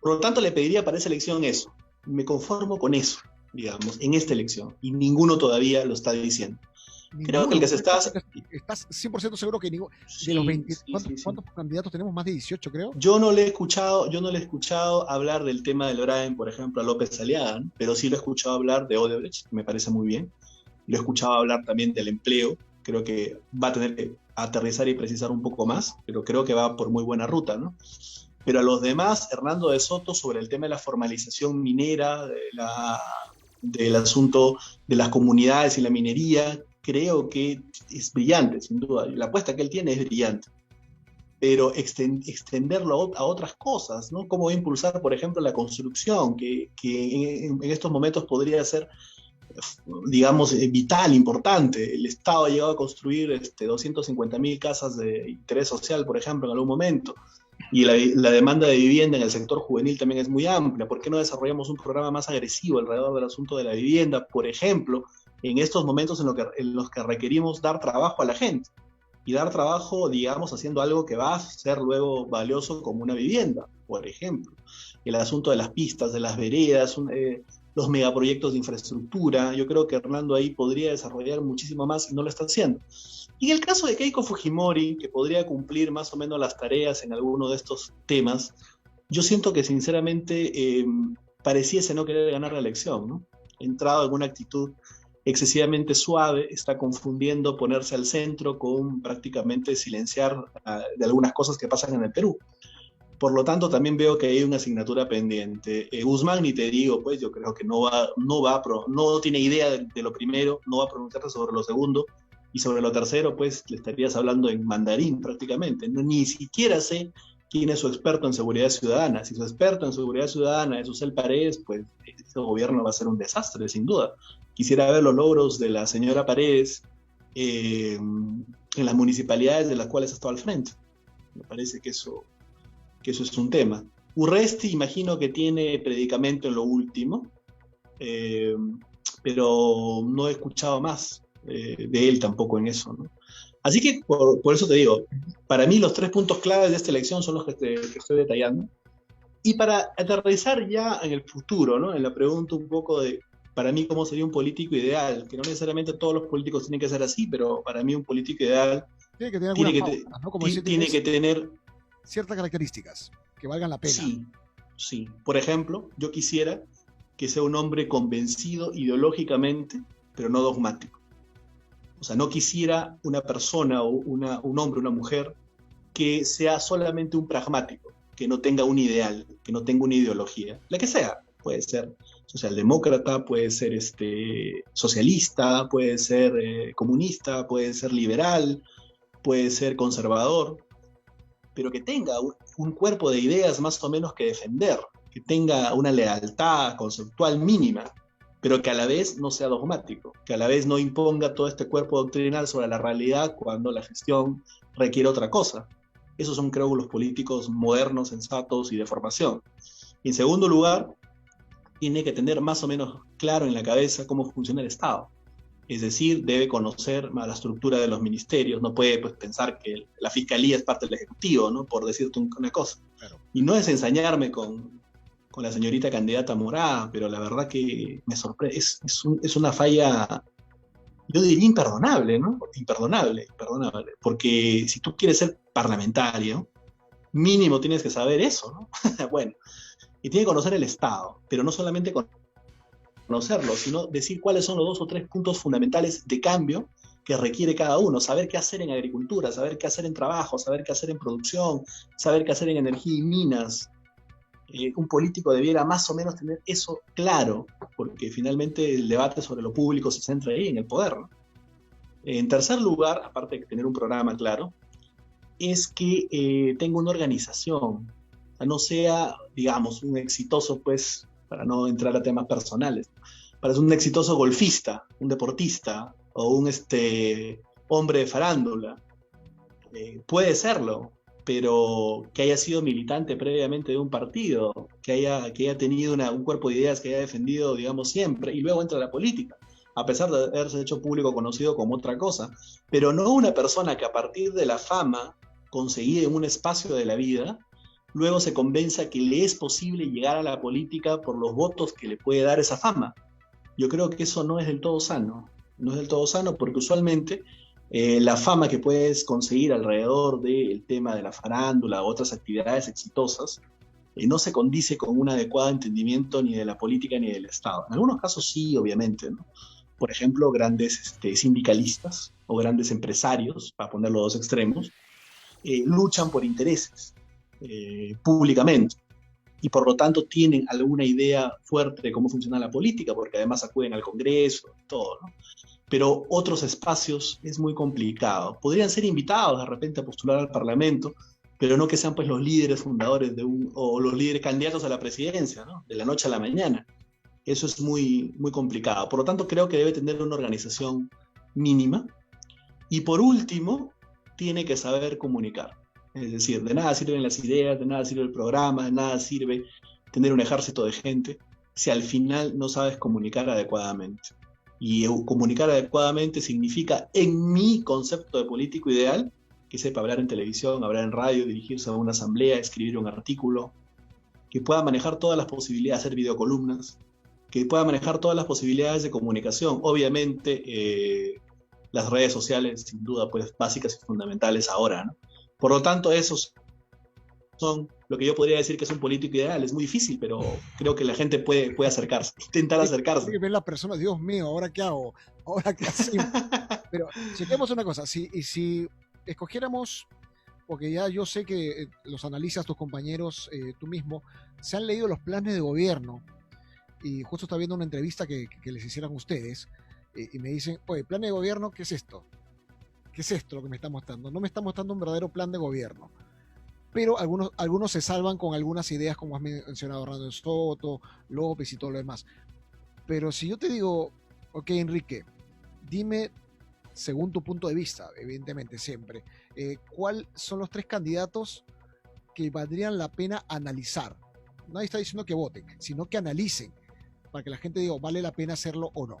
Por lo tanto, le pediría para esa elección eso. Me conformo con eso, digamos, en esta elección, y ninguno todavía lo está diciendo. Creo que el que se está... ¿Estás 100% seguro que ninguno de los 20... ¿Cuántos candidatos tenemos? Más de 18, creo. Yo no le he escuchado hablar del tema del Brain, por ejemplo, a López Aliaga, ¿no? Pero sí lo he escuchado hablar de Odebrecht, que me parece muy bien. Lo he escuchado hablar también del empleo. Creo que va a tener que aterrizar y precisar un poco más, pero creo que va por muy buena ruta, ¿no? Pero a los demás, Hernando de Soto, sobre el tema de la formalización minera, del asunto de las comunidades y la minería, creo que es brillante, sin duda. La apuesta que él tiene es brillante. Pero extenderlo a otras cosas, ¿no? Cómo impulsar, por ejemplo, la construcción, que en estos momentos podría ser, digamos, vital, importante. El Estado ha llegado a construir 250.000 casas de interés social, por ejemplo, en algún momento. Y la demanda de vivienda en el sector juvenil también es muy amplia. ¿Por qué no desarrollamos un programa más agresivo alrededor del asunto de la vivienda, por ejemplo, en estos momentos en los que requerimos dar trabajo a la gente? y dar trabajo, digamos, haciendo algo que va a ser luego valioso como una vivienda, por ejemplo. El asunto de las pistas, de las veredas, los megaproyectos de infraestructura. Yo creo que Hernando ahí podría desarrollar muchísimo más y no lo está haciendo. Y en el caso de Keiko Fujimori, que podría cumplir más o menos las tareas en alguno de estos temas, yo siento que sinceramente pareciese no querer ganar la elección, ¿no? Entrado en una actitud excesivamente suave, está confundiendo ponerse al centro con prácticamente silenciar de algunas cosas que pasan en el Perú. Por lo tanto, también veo que hay una asignatura pendiente. Guzmán, ni te digo, pues yo creo que no tiene idea de lo primero, no va a pronunciarse sobre lo segundo, y sobre lo tercero, pues le estarías hablando en mandarín prácticamente. No, ni siquiera sé quién es su experto en seguridad ciudadana. Si su experto en seguridad ciudadana es Usel Paredes, pues ese gobierno va a ser un desastre, sin duda. Quisiera ver los logros de la señora Paredes en las municipalidades de las cuales ha estado al frente. Me parece que eso es un tema. Urresti imagino que tiene predicamento en lo último, pero no he escuchado más de él tampoco en eso, ¿no? Así que por eso te digo, para mí los 3 puntos claves de esta elección son los que estoy detallando. Y para aterrizar ya en el futuro, ¿no? En la pregunta un poco de, para mí, cómo sería un político ideal, que no necesariamente todos los políticos tienen que ser así, pero para mí un político ideal tiene que tener algunas pautas, ¿no? Como tiene que tener ciertas características que valgan la pena. Sí, sí. Por ejemplo, yo quisiera que sea un hombre convencido ideológicamente, pero no dogmático. O sea, no quisiera una persona o un hombre, una mujer, que sea solamente un pragmático, que no tenga un ideal, que no tenga una ideología, la que sea. Puede ser socialdemócrata, puede ser socialista, puede ser comunista, puede ser liberal, puede ser conservador, pero que tenga un cuerpo de ideas más o menos que defender, que tenga una lealtad conceptual mínima, pero que a la vez no sea dogmático, que a la vez no imponga todo este cuerpo doctrinal sobre la realidad cuando la gestión requiere otra cosa. Esos son, creo, los políticos modernos, sensatos y de formación. Y en segundo lugar, tiene que tener más o menos claro en la cabeza cómo funciona el Estado. Es decir, debe conocer la estructura de los ministerios, no puede pensar que la fiscalía es parte del Ejecutivo, ¿no? Por decirte una cosa. Claro. Y no es ensañarme con la señorita candidata Morá, pero la verdad que me sorprende, es una falla, yo diría imperdonable, ¿no? Imperdonable, porque si tú quieres ser parlamentario, mínimo tienes que saber eso, ¿no? Bueno, y tiene que conocer el Estado, pero no solamente conocerlo, sino decir cuáles son los 2 o 3 puntos fundamentales de cambio que requiere cada uno, saber qué hacer en agricultura, saber qué hacer en trabajo, saber qué hacer en producción, saber qué hacer en energía y minas. Un político debiera más o menos tener eso claro, porque finalmente el debate sobre lo público se centra ahí, en el poder, ¿no? En tercer lugar, aparte de tener un programa claro, es que tenga una organización, o sea, no sea, digamos, un exitoso, pues, para no entrar a temas personales, para ser un exitoso golfista, un deportista o un hombre de farándula. Puede serlo, pero que haya sido militante previamente de un partido, que haya tenido un cuerpo de ideas que haya defendido, digamos, siempre, y luego entra a la política, a pesar de haberse hecho público conocido como otra cosa, pero no una persona que a partir de la fama conseguida en un espacio de la vida, luego se convenza que le es posible llegar a la política por los votos que le puede dar esa fama. Yo creo que eso no es del todo sano. No es del todo sano porque usualmente la fama que puedes conseguir alrededor del tema de la farándula u otras actividades exitosas no se condice con un adecuado entendimiento ni de la política ni del Estado. En algunos casos sí, obviamente, ¿no? Por ejemplo, grandes sindicalistas o grandes empresarios, para poner los dos extremos, luchan por intereses públicamente y por lo tanto tienen alguna idea fuerte de cómo funciona la política, porque además acuden al Congreso, todo, ¿no? Pero otros espacios es muy complicado. Podrían ser invitados de repente a postular al Parlamento, pero no que sean pues los líderes fundadores o los líderes candidatos a la presidencia, ¿no? De la noche a la mañana. Eso es muy, muy complicado. Por lo tanto, creo que debe tener una organización mínima. Y por último, tiene que saber comunicar. Es decir, de nada sirven las ideas, de nada sirve el programa, de nada sirve tener un ejército de gente si al final no sabes comunicar adecuadamente. Y comunicar adecuadamente significa, en mi concepto de político ideal, que sepa hablar en televisión, hablar en radio, dirigirse a una asamblea, escribir un artículo, que pueda manejar todas las posibilidades, hacer videocolumnas, que pueda manejar todas las posibilidades de comunicación. Obviamente, las redes sociales, sin duda, pues básicas y fundamentales ahora, ¿no? Por lo tanto, esos son lo que yo podría decir que es un político ideal. Es muy difícil, pero creo que la gente puede acercarse, intentar acercarse. Tiene que ver la persona, Dios mío, ¿ahora qué hago? ¿Ahora qué hacemos? Pero chequemos una cosa, si escogiéramos, porque ya yo sé que los analistas, tus compañeros, tú mismo, se han leído los planes de gobierno, y justo está viendo una entrevista que les hicieran ustedes, y me dicen, oye, plan de gobierno, ¿qué es esto? ¿Qué es esto lo que me está mostrando? No me está mostrando un verdadero plan de gobierno. Pero algunos se salvan con algunas ideas, como has mencionado, Hernando Soto, López y todo lo demás. Pero si yo te digo, ok, Enrique, dime, según tu punto de vista, evidentemente siempre, ¿cuáles son los 3 candidatos que valdrían la pena analizar? Nadie está diciendo que voten, sino que analicen, para que la gente diga, ¿vale la pena hacerlo o no?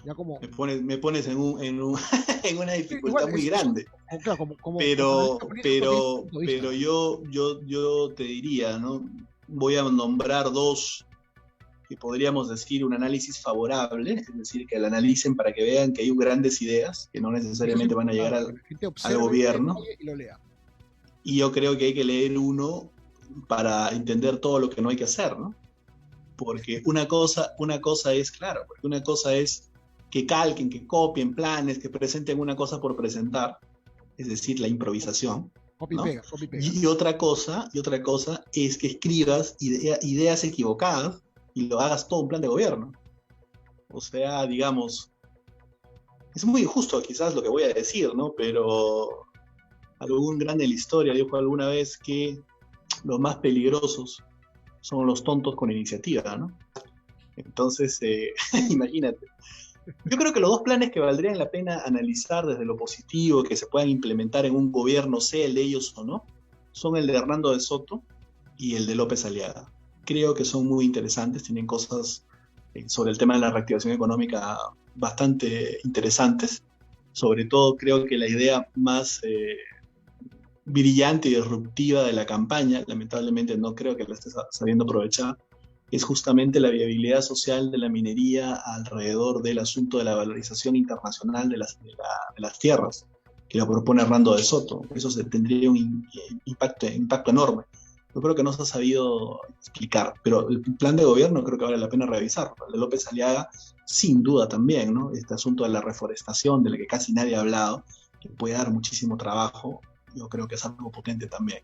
Ya como... Me pones en una dificultad Igual, muy grande. Claro, como Pero, político, pero yo te diría, ¿no? Voy a nombrar 2 que podríamos decir un análisis favorable, es decir, que la analicen para que vean que hay grandes ideas, que no necesariamente van a llegar al gobierno. Y lo lea. Y yo creo que hay que leer uno para entender todo lo que no hay que hacer, ¿no? Porque una cosa es, claro, porque una cosa es que calquen, que copien planes, que presenten una cosa por presentar, es decir, la improvisación, ¿no? Copy pega. Y otra cosa es que escribas ideas equivocadas y lo hagas todo un plan de gobierno. O sea, digamos, es muy injusto quizás lo que voy a decir, ¿no? Pero algún grande de la historia dijo alguna vez que los más peligrosos son los tontos con iniciativa, ¿no? Entonces, imagínate. Yo creo que los 2 planes que valdrían la pena analizar desde lo positivo, que se puedan implementar en un gobierno, sea el de ellos o no, son el de Hernando de Soto y el de López Aliaga. Creo que son muy interesantes, tienen cosas sobre el tema de la reactivación económica bastante interesantes. Sobre todo creo que la idea más brillante y disruptiva de la campaña, lamentablemente no creo que la esté sabiendo aprovechar, es justamente la viabilidad social de la minería alrededor del asunto de la valorización internacional de las tierras, que lo propone Hernando de Soto. Eso tendría un impacto enorme. Yo creo que no se ha sabido explicar, pero el plan de gobierno creo que vale la pena revisarlo. El de López Aliaga, sin duda también, ¿no? Este asunto de la reforestación, del que casi nadie ha hablado, que puede dar muchísimo trabajo, yo creo que es algo potente también.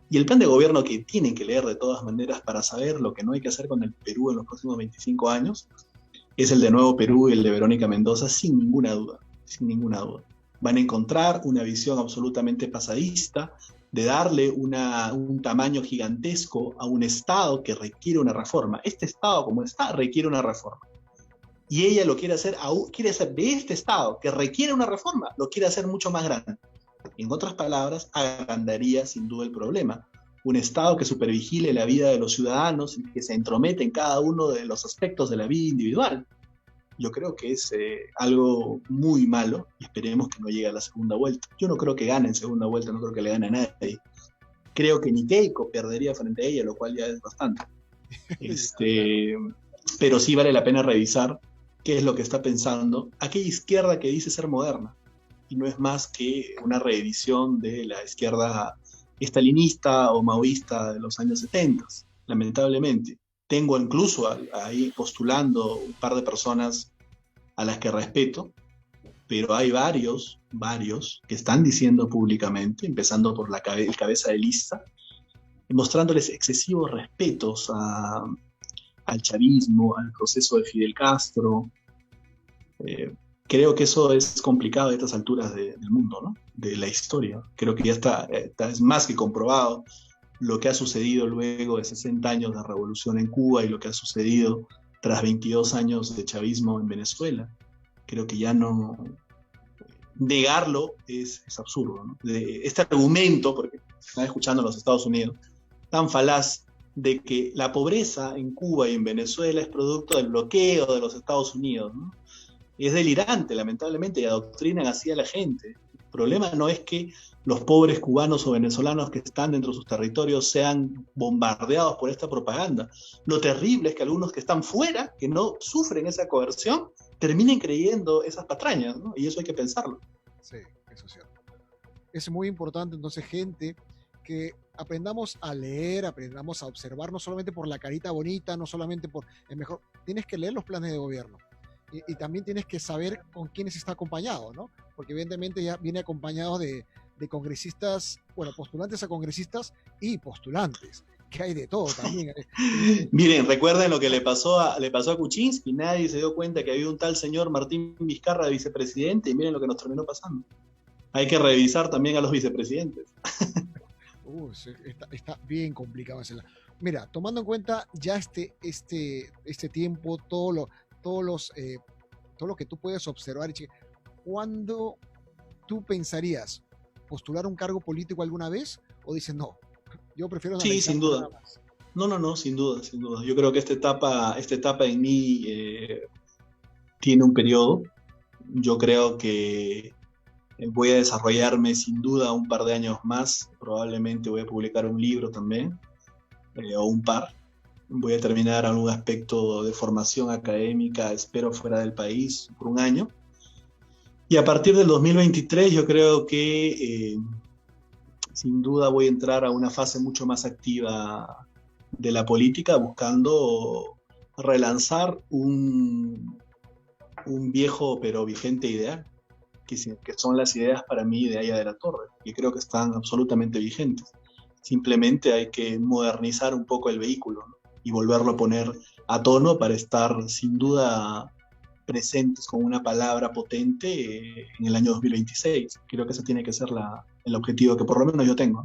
Y el plan de gobierno que tienen que leer de todas maneras para saber lo que no hay que hacer con el Perú en los próximos 25 años es el de Nuevo Perú y el de Verónica Mendoza, sin ninguna duda, sin ninguna duda. Van a encontrar una visión absolutamente pasadista de darle un tamaño gigantesco a un Estado que requiere una reforma. Este Estado como está requiere una reforma. Y ella lo quiere hacer de este Estado que requiere una reforma, lo quiere hacer mucho más grande. En otras palabras, agrandaría sin duda el problema. Un Estado que supervigile la vida de los ciudadanos y que se entromete en cada uno de los aspectos de la vida individual. Yo creo que es algo muy malo y esperemos que no llegue a la segunda vuelta. Yo no creo que gane en segunda vuelta, no creo que le gane a nadie. Creo que ni Keiko perdería frente a ella, lo cual ya es bastante. Pero sí vale la pena revisar qué es lo que está pensando aquella izquierda que dice ser moderna. Y no es más que una reedición de la izquierda estalinista o maoísta de los años 70, lamentablemente. Tengo incluso ahí postulando un par de personas a las que respeto, pero hay varios que están diciendo públicamente, empezando por el cabeza de lista, mostrándoles excesivos respetos al chavismo, al proceso de Fidel Castro. Creo que eso es complicado a estas alturas del mundo, ¿no? De la historia. Creo que ya está es más que comprobado lo que ha sucedido luego de 60 años de revolución en Cuba y lo que ha sucedido tras 22 años de chavismo en Venezuela. Creo que ya no... Negarlo es absurdo, ¿no? Este argumento, porque están escuchando en los Estados Unidos, tan falaz de que la pobreza en Cuba y en Venezuela es producto del bloqueo de los Estados Unidos, ¿no? Y es delirante, lamentablemente, y adoctrinan así a la gente. El problema no es que los pobres cubanos o venezolanos que están dentro de sus territorios sean bombardeados por esta propaganda. Lo terrible es que algunos que están fuera, que no sufren esa coerción, terminen creyendo esas patrañas, ¿no? Y eso hay que pensarlo. Sí, eso es cierto. Es muy importante entonces, gente, que aprendamos a leer, aprendamos a observar, no solamente por la carita bonita, no solamente por el mejor, tienes que leer los planes de gobierno. Y también tienes que saber con quiénes está acompañado, ¿no? Porque evidentemente ya viene acompañado de congresistas, bueno, postulantes a congresistas y postulantes, que hay de todo también. Miren, recuerden lo que le pasó a Kuczynski, nadie se dio cuenta que había un tal señor Martín Vizcarra de vicepresidente, y miren lo que nos terminó pasando. Hay que revisar también a los vicepresidentes. Está bien complicado hacerla. Mira, tomando en cuenta ya este tiempo, todo lo que tú puedes observar, ¿cuándo tú pensarías postular un cargo político alguna vez? ¿O dices, no, yo prefiero Sí, analizar sin nada duda. más? No, sin duda, sin duda. Yo creo que esta etapa en mí tiene un periodo. Yo creo que voy a desarrollarme sin duda un par de años más. Probablemente voy a publicar un libro también, o un par. Voy a terminar algún aspecto de formación académica, espero fuera del país, por un año. Y a partir del 2023 yo creo que sin duda voy a entrar a una fase mucho más activa de la política, buscando relanzar un viejo pero vigente ideal, que son las ideas para mí de Aya de la Torre, que creo que están absolutamente vigentes. Simplemente hay que modernizar un poco el vehículo, ¿no? Y volverlo a poner a tono para estar sin duda presentes con una palabra potente en el año 2026. Creo que ese tiene que ser el objetivo que por lo menos yo tengo.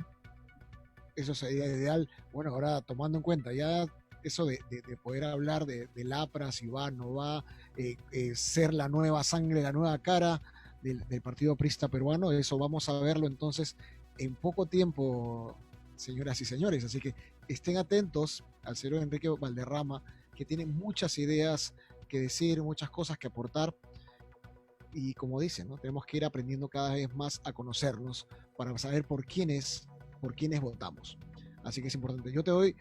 Eso sería ideal. Bueno, ahora tomando en cuenta ya eso de poder hablar del APRA, si va, no va, ser la nueva sangre, la nueva cara del Partido Aprista Peruano, eso vamos a verlo entonces en poco tiempo, señoras y señores. Así que estén atentos al señor Enrique Valderrama, que tiene muchas ideas que decir, muchas cosas que aportar. Y como dicen, ¿no? Tenemos que ir aprendiendo cada vez más a conocernos para saber por quiénes votamos. Así que es importante. Yo te doy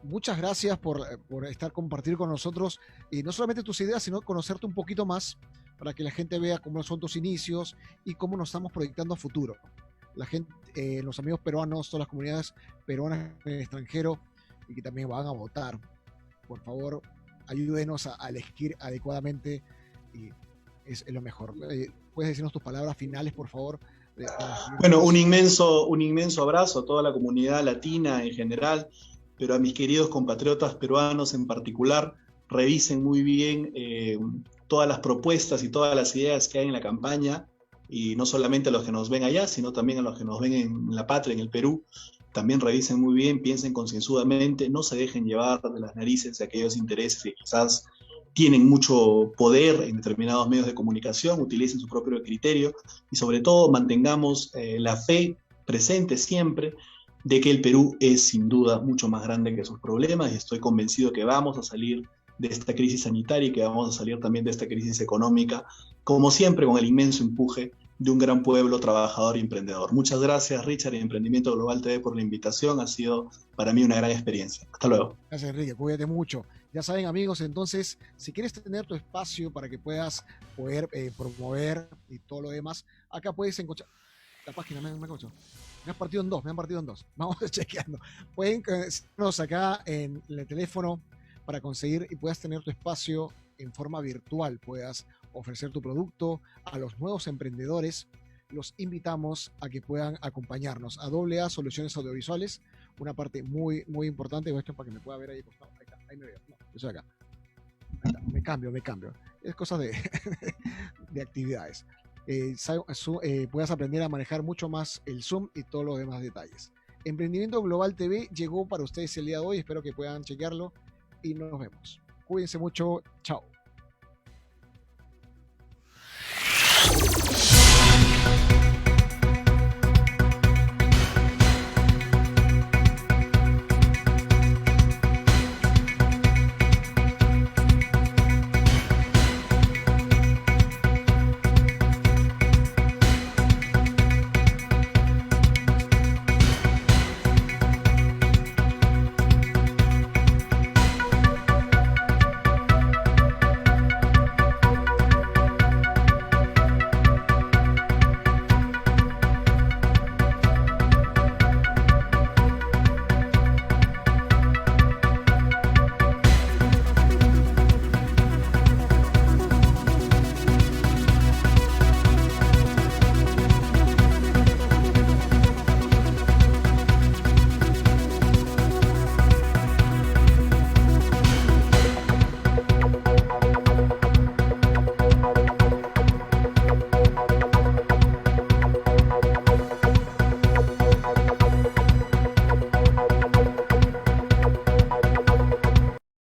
muchas gracias por estar, compartir con nosotros, y no solamente tus ideas, sino conocerte un poquito más para que la gente vea cómo son tus inicios y cómo nos estamos proyectando a futuro. La gente, los amigos peruanos, todas las comunidades peruanas en el extranjero y que también van a votar, por favor, ayúdenos a elegir adecuadamente, y es lo mejor. ¿Puedes decirnos tus palabras finales, por favor? Bueno, un inmenso abrazo a toda la comunidad latina en general, pero a mis queridos compatriotas peruanos en particular. Revisen muy bien todas las propuestas y todas las ideas que hay en la campaña, y no solamente a los que nos ven allá, sino también a los que nos ven en la patria, en el Perú. También revisen muy bien, piensen concienzudamente, no se dejen llevar de las narices de aquellos intereses que quizás tienen mucho poder en determinados medios de comunicación, utilicen su propio criterio, y sobre todo mantengamos la fe presente siempre de que el Perú es sin duda mucho más grande que sus problemas, y estoy convencido que vamos a salir de esta crisis sanitaria y que vamos a salir también de esta crisis económica, como siempre con el inmenso empuje de un gran pueblo trabajador y emprendedor. Muchas gracias, Richard, y Emprendimiento Global TV, por la invitación. Ha sido para mí una gran experiencia. Hasta luego. Gracias, Enrique. Cuídate mucho. Ya saben, amigos, entonces, si quieres tener tu espacio para que puedas poder promover y todo lo demás, acá puedes encontrar la página. Me han partido en dos. Vamos chequeando. Pueden seguirnos acá en el teléfono para conseguir y puedas tener tu espacio en forma virtual, puedas ofrecer tu producto a los nuevos emprendedores. Los invitamos a que puedan acompañarnos a AA Soluciones Audiovisuales, una parte muy, muy importante. Esto para que me pueda ver ahí costado. Ahí está, ahí me veo. No, yo estoy acá. Ahí está, me cambio. Es cosa de actividades. Puedas aprender a manejar mucho más el Zoom y todos los demás detalles. Emprendimiento Global TV llegó para ustedes el día de hoy. Espero que puedan chequearlo y nos vemos. Cuídense mucho. Chao.